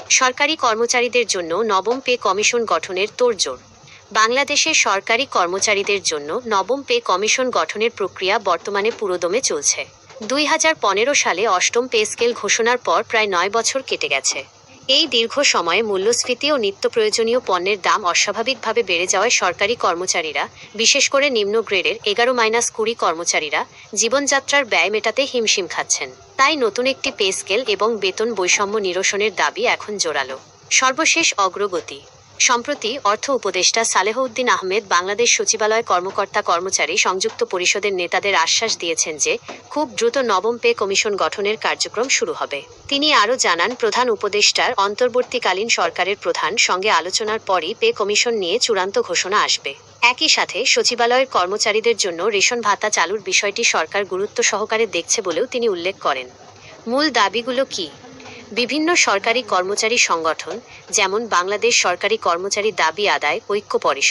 সরকারি কর্মচারীদের জন্য নবম পে কমিশন গঠনের তোড়জোড়। বাংলাদেশের সরকারি কর্মচারীদের জন্য নবম পে কমিশন গঠনের প্রক্রিয়া বর্তমানে পুরোদমে চলছে। 2015 সালে অষ্টম পে স্কেল ঘোষণার পর প্রায় 9 বছর কেটে গেছে। এই দীর্ঘ সময়ে মূল্যস্ফীতি ও নিত্য প্রয়োজনীয় পণ্যের দাম অস্বাভাবিকভাবে বেড়ে যাওয়ায় সরকারি কর্মচারীরা, বিশেষ করে নিম্ন গ্রেডের 11-20 কর্মচারীরা জীবনযাত্রার ব্যয় মেটাতে হিমশিম খাচ্ছেন। তাই নতুন একটি পে স্কেল এবং বেতন বৈষম্য নিরসনের দাবি এখন জোরালো। সর্বশেষ অগ্রগতি। সম্প্রতি অর্থ উপদেষ্টা সালেহউদ্দিন আহমেদ বাংলাদেশ সচিবালয় কর্মকর্তা কর্মচারী সংযুক্ত পরিষদের নেতাদের আশ্বাস দিয়েছেন যে খুব দ্রুত নবম পে কমিশন গঠনের কার্যক্রম শুরু হবে। তিনি আরও জানান, প্রধান উপদেষ্টার অন্তর্বর্তীকালীন সরকারের প্রধান সঙ্গে আলোচনার পরই পে কমিশন নিয়ে চূড়ান্ত ঘোষণা আসবে। একই সাথে সচিবালয়ের কর্মচারীদের জন্য রেশন ভাতা চালুর বিষয়টি সরকার গুরুত্ব সহকারে দেখছে বলেও তিনি উল্লেখ করেন। মূল দাবিগুলো কি? বিভিন্ন সরকারি কর্মচারী সংগঠন, যেমন বাংলাদেশ সরকারি কর্মচারী দাবি আদায় ঐক্য পরিষদ,